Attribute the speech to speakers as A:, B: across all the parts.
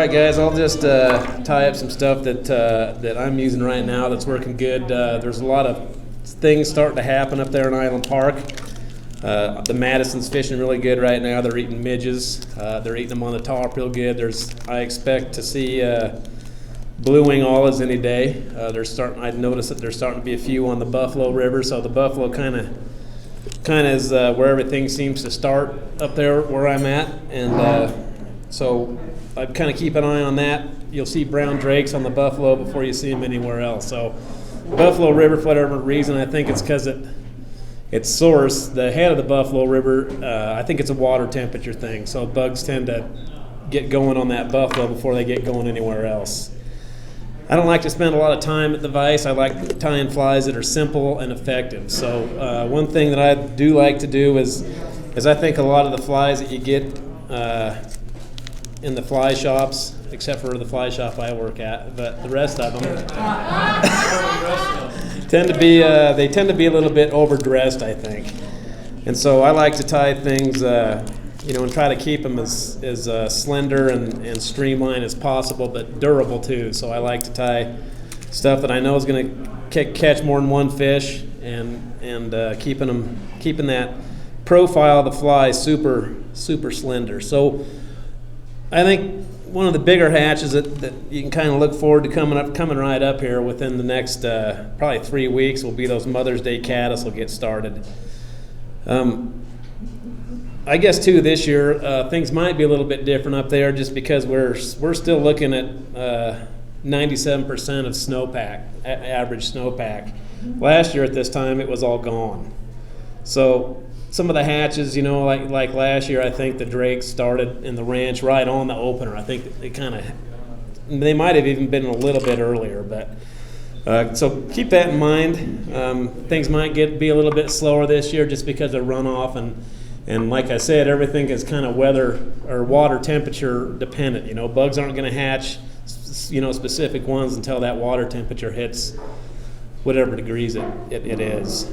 A: right, guys, I'll just tie up some stuff that I'm using right now that's working good. There's a lot of things starting to happen up there in Island Park. The Madison's fishing really good right now. They're eating midges. They're eating them on the top real good. I expect to see blue wing olives any day. I've noticed that there's starting to be a few on the Buffalo River, so the Buffalo kind of is where everything seems to start up there where I'm at, and so I'd kind of keep an eye on that. You'll see brown drakes on the Buffalo before you see them anywhere else. So Buffalo River, for whatever reason, I think it's because its source, the head of the Buffalo River, I think it's a water temperature thing. So bugs tend to get going on that Buffalo before they get going anywhere else. I don't like to spend a lot of time at the vise. I like tying flies that are simple and effective. So one thing that I do like to do is I think a lot of the flies that you get in the fly shops, except for the fly shop I work at, but the rest of them tend to be a little bit overdressed, I think. And so I like to tie things, and try to keep them as slender and streamlined as possible, but durable too. So I like to tie stuff that I know is going to catch more than one fish, and keeping that profile of the fly super slender. So I think one of the bigger hatches that you can kind of look forward to coming right up here within the next probably 3 weeks will be those Mother's Day caddis will get started. I guess too this year things might be a little bit different up there just because we're still looking at 97% of snowpack, average snowpack. Last year at this time it was all gone. So some of the hatches, like last year, I think the drakes started in the ranch right on the opener. I think they might have even been a little bit earlier, but so keep that in mind. Things might be a little bit slower this year just because of runoff, and like I said, everything is kind of weather or water temperature dependent. Bugs aren't going to hatch, specific ones until that water temperature hits whatever degrees it is.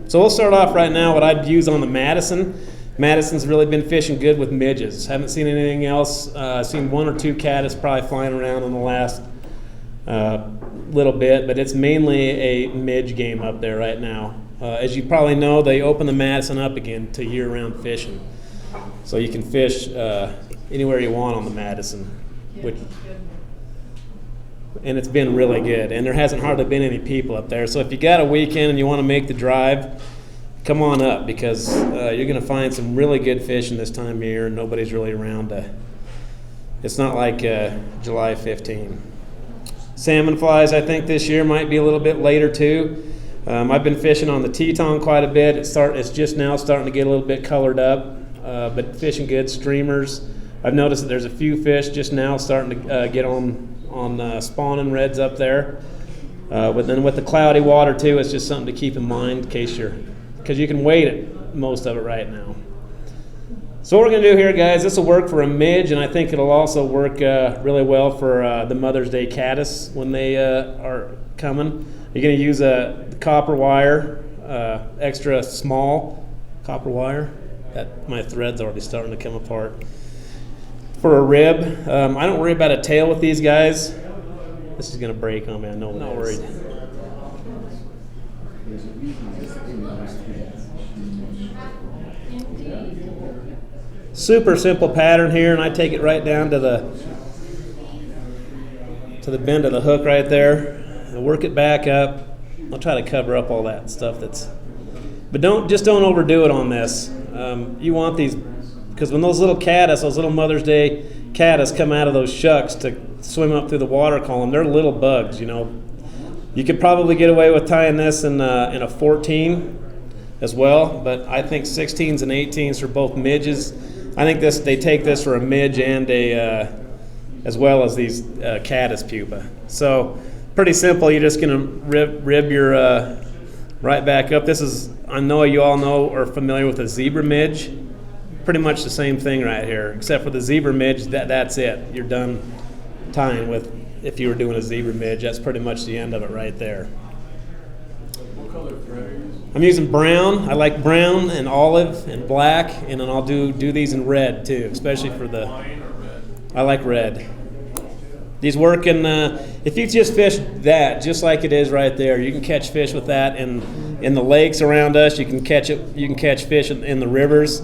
A: So we'll start off right now what I'd use on the Madison. Madison's really been fishing good with midges. Haven't seen anything else. Seen one or two caddis probably flying around in the last little bit, but it's mainly a midge game up there right now. As you probably know, they open the Madison up again to year-round fishing. So you can fish anywhere you want on the Madison, and it's been really good. And there hasn't hardly been any people up there. So if you got a weekend and you want to make the drive, come on up because you're going to find some really good fishing this time of year and nobody's really around. It's not like July 15. Salmon flies, I think this year might be a little bit later too. I've been fishing on the Teton quite a bit. It's just now starting to get a little bit colored up, but fishing good. Streamers. I've noticed that there's a few fish just now starting to get on spawning reds up there. But then with the cloudy water too, it's just something to keep in mind because you can wait it most of it right now. So what we're going to do here, guys, this will work for a midge, and I think it'll also work really well for the Mother's Day caddis when they are coming. You're going to use a copper wire, extra small copper wire. My thread's already starting to come apart. For a rib, I don't worry about a tail with these guys. This is going to break on me, I know. Not worried. Super simple pattern here, and I take it right down to the bend of the hook right there. And work it back up. I'll try to cover up all that stuff but don't overdo it on this. You want these, because when those little Mother's Day caddis come out of those shucks to swim up through the water column, they're little bugs, You could probably get away with tying this in a 14 as well, but I think 16s and 18s for both midges. I think they take this for a midge and as well as these caddis pupa. So pretty simple. You're just going to rib your right back up. I know you all are familiar with a zebra midge. Pretty much the same thing right here, except for the zebra midge, that's it. You're done tying with, if you were doing a zebra midge, that's pretty much the end of it right there.
B: What color thread are you using?
A: I'm using brown. I like brown and olive and black, and then I'll do these in red too, especially for the...
B: Wine or red?
A: I like red. These work if you just fish that, just like it is right there, you can catch fish with that in the lakes around us. You can catch it. You can catch fish in the rivers.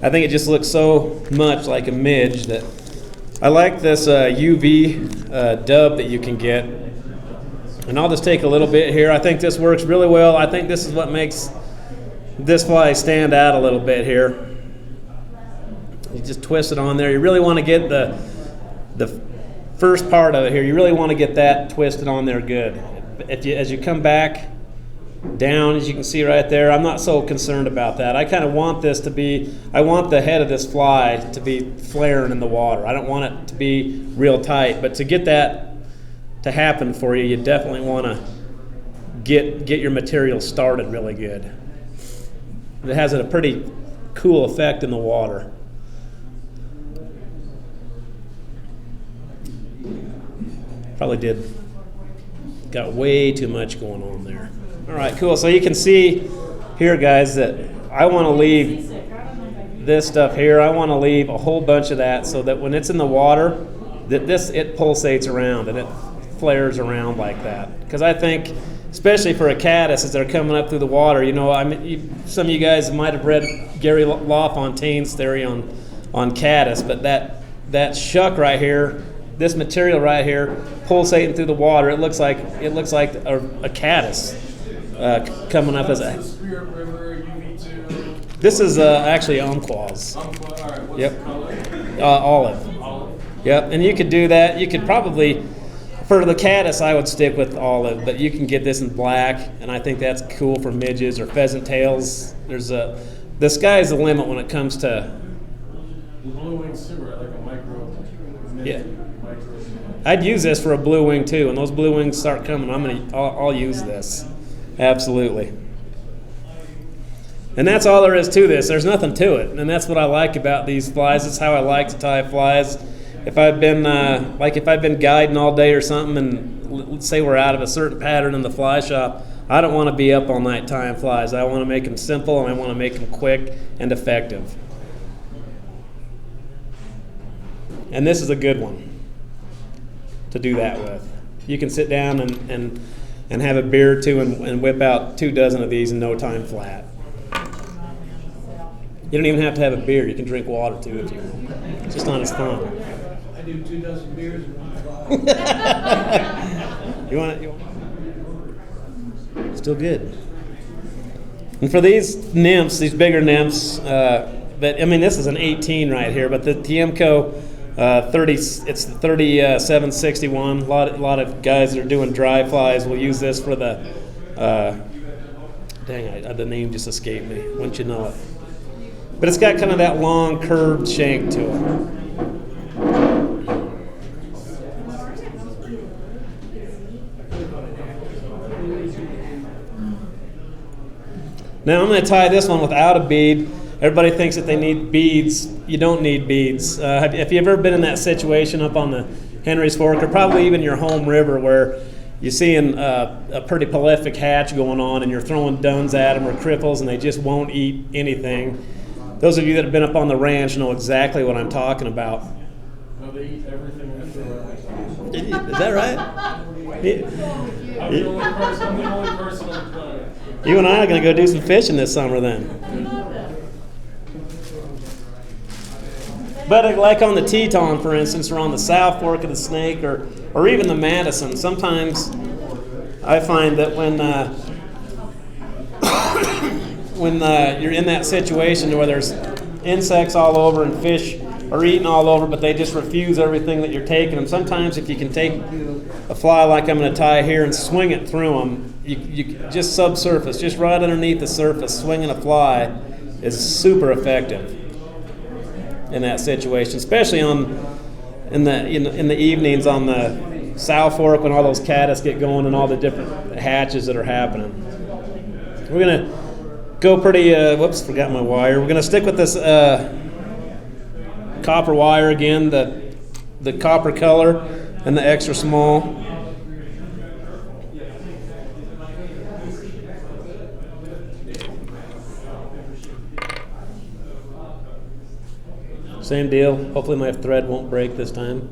A: I think it just looks so much like a midge that I like this UV dub that you can get. And I'll just take a little bit here. I think this works really well. I think this is what makes this fly stand out a little bit here. You just twist it on there. You really want to get the first part of it here. You really want to get that twisted on there good. As you come back down, as you can see right there, I'm not so concerned about that. I kind of want this to be, I want the head of this fly to be flaring in the water. I don't want it to be real tight, but to get that to happen for you, you definitely want to get your material started really good. It has a pretty cool effect in the water. Probably got way too much going on there. All right, cool. So you can see here, guys, that I want to leave this stuff here. I want to leave a whole bunch of that so that when it's in the water, that it pulsates around and it flares around like that. Because I think, especially for a caddis, as they're coming up through the water, you know, some of you guys might have read Gary LaFontaine's theory on caddis, but that shuck right here, this material right here, pulsating through the water, it looks like a caddis coming up as a.
B: Spirit River UV2.
A: This is actually umpquaws.
B: All right. What's
A: Yep.
B: the color?
A: Olive.
B: Olive.
A: Yep, and you could do that. You could probably, for the caddis, I would stick with olive, but you can get this in black, and I think that's cool for midges or pheasant tails. The sky's the limit when it comes to.
B: Blue wing sewer, like a micro.
A: Yeah. I'd use this for a blue wing too. When those blue wings start coming, I'll use this. Absolutely. And that's all there is to this. There's nothing to it, and that's what I like about these flies. It's how I like to tie flies. If I've been guiding all day or something, and let's say we're out of a certain pattern in the fly shop, I don't want to be up all night tying flies. I want to make them simple, and I want to make them quick and effective. And this is a good one to do that with. You can sit down and have a beer or two and whip out 2 dozen of these in no time flat. You don't even have to have a beer. You can drink water too if you want. It's just not as fun.
B: I do 2 dozen beers in one fly.
A: You want it? Still good. And for these nymphs, these bigger nymphs, but I mean this is an 18 right here, but the Tiemco 30, it's the 3761. A lot of guys that are doing dry flies will use this for the. The name just escaped me. Wouldn't you know it? But it's got kind of that long curved shank to it. Now I'm going to tie this one without a bead. Everybody thinks that they need beads. You don't need beads. Have you ever been in that situation up on the Henry's Fork, or probably even your home river, where you're seeing a pretty prolific hatch going on and you're throwing duns at them or cripples and they just won't eat anything? Those of you that have been up on the ranch know exactly what I'm talking about.
B: No, they eat everything I throw at.
A: Is that right?
B: I'm the only person on the planet.
A: You and I are going to go do some fishing this summer then. But like on the Teton, for instance, or on the South Fork of the Snake, or even the Madison, sometimes I find that when you're in that situation where there's insects all over and fish are eating all over, but they just refuse everything that you're taking them. Sometimes if you can take a fly like I'm going to tie here and swing it through them, you just subsurface, just right underneath the surface, swinging a fly is super effective in that situation, especially in the evenings on the South Fork when all those caddis get going and all the different hatches that are happening. We're gonna go pretty. Whoops, forgot my wire. We're gonna stick with this copper wire again, the copper color and the extra small. Same deal. Hopefully my thread won't break this time.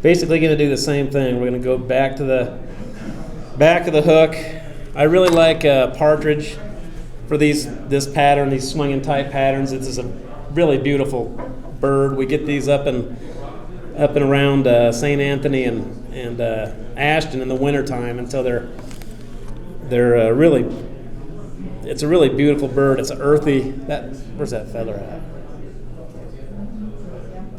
A: basically going to do the same thing. We're going to go back to the back of the hook. I really like partridge for this pattern, these swinging type patterns. This is a really beautiful bird. We get these up and around St. Anthony and Ashton in the wintertime until they're really. It's a really beautiful bird. It's an earthy. Where's that feather at?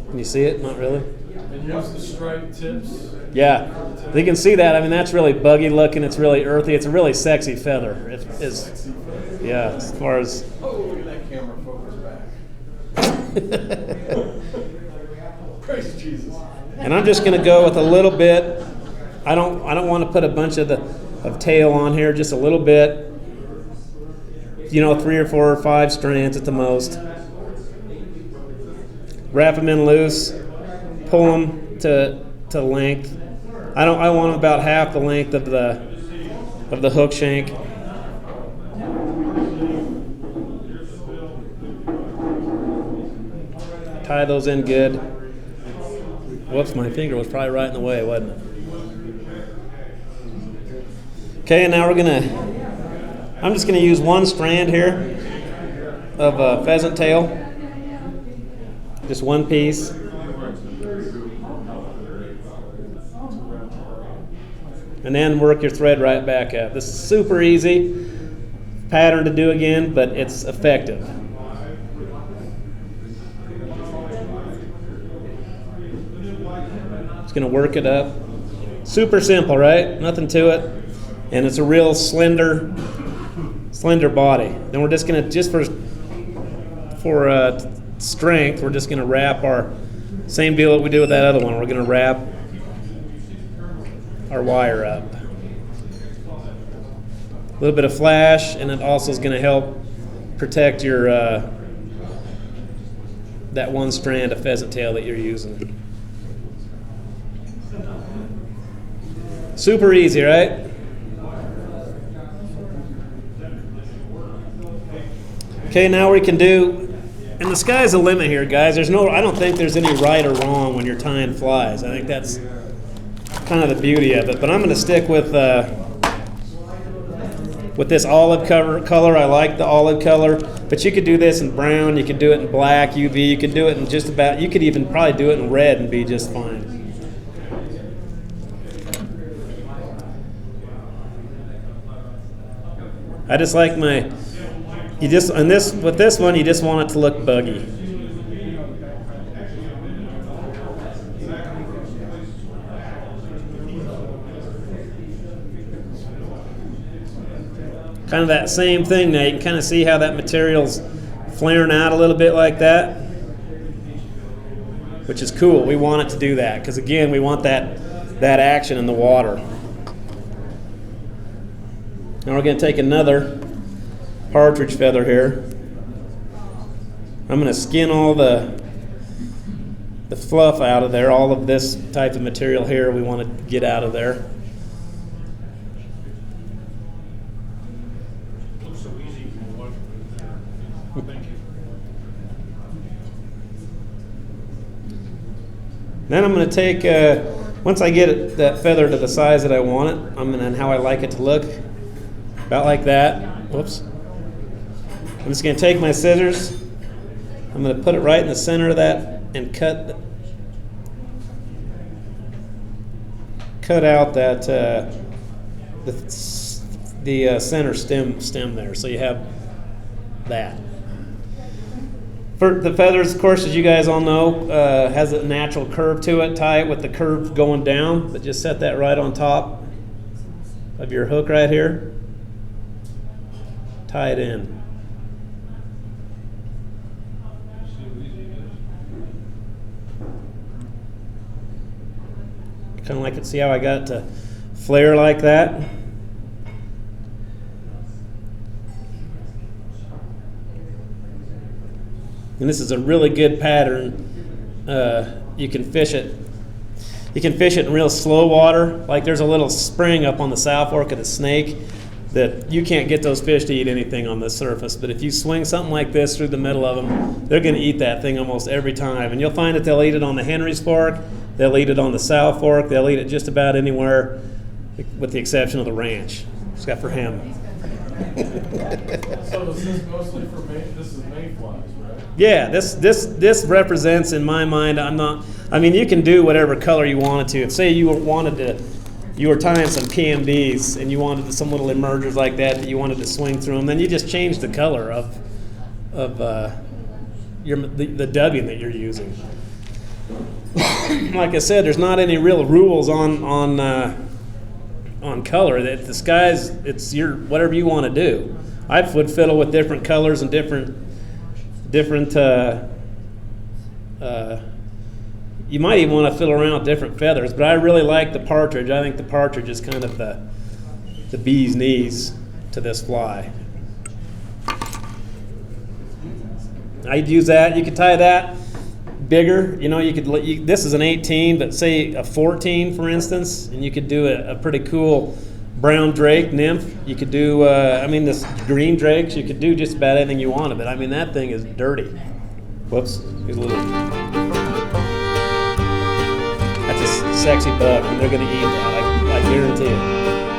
A: Can you see it? Not really.
B: And just the striped tips.
A: Yeah, you can see that. I mean, that's really buggy looking. It's really earthy. It's a really sexy feather. Yeah, as far as.
B: Oh, look at that camera focus back. Praise Jesus.
A: And I'm just going to go with a little bit. I don't want to put a bunch of tail on here. Just a little bit. 3 or 4 or 5 strands at the most. Wrap them in loose. Pull them to length. I want them about half the length of the hook shank. Tie those in good. Whoops, my finger was probably right in the way, wasn't it? Okay, and now I'm just gonna use one strand here of pheasant tail. Just one piece. And then work your thread right back up. This is super easy pattern to do again, but it's effective. Just gonna work it up. Super simple, right? Nothing to it. And it's a real slender body. Then we're just gonna, for strength, we're just gonna wrap our, same deal that we did with that other one. We're gonna wrap our wire up. A little bit of flash, and it also is going to help protect your that one strand of pheasant tail that you're using. Super easy, right? Okay, now we can do, and the sky's the limit here, guys. I don't think there's any right or wrong when you're tying flies. I think that's kind of the beauty of it, but I'm going to stick with this olive color. I like the olive color, but you could do this in brown, you could do it in black, UV, you could do it in you could even probably do it in red and be just fine. I just like with this one, you just want it to look buggy. Kind of that same thing now. You can kind of see how that material's flaring out a little bit like that, which is cool. We want it to do that because, again, we want that action in the water. Now we're going to take another partridge feather here. I'm going to skin all the fluff out of there. All of this type of material here we want to get out of there. Then I'm going to take, once I get that feather to the size that I want it, and how I like it to look, about like that. Whoops. I'm just going to take my scissors. I'm going to put it right in the center of that and cut out that the center stem there. So you have that. For the feathers, of course, as you guys all know, has a natural curve to it. Tie it with the curve going down, but just set that right on top of your hook right here. Tie it in. Kind of like it. See how I got it to flare like that? And this is a really good pattern. You can fish it. You can fish it in real slow water. Like there's a little spring up on the South Fork of the Snake that you can't get those fish to eat anything on the surface. But if you swing something like this through the middle of them, they're going to eat that thing almost every time. And you'll find that they'll eat it on the Henry's Fork, they'll eat it on the South Fork, they'll eat it just about anywhere with the exception of the ranch, except for him.
C: So is this mostly for this is mayflies, right?
A: Yeah, this represents, in my mind, I mean, you can do whatever color you wanted to. If, say, you were tying some PMDs and you wanted some little emergers like that you wanted to swing through them, then you just change the color of the dubbing that you're using. Like I said, there's not any real rules on color. That the skies, it's your whatever you want to do. I would fiddle with different colors and different. You might even want to fiddle around with different feathers, but I really like the partridge. I think the partridge is kind of the bee's knees to this fly. I'd use that. You could tie that bigger. You know, this is an 18, but say a 14, for instance, and you could do a pretty cool brown drake nymph. You could do, this green drakes. You could do just about anything you wanted, but I mean, that thing is dirty. Whoops. Here's a little. That's a sexy buck, and they're going to eat that. I guarantee it.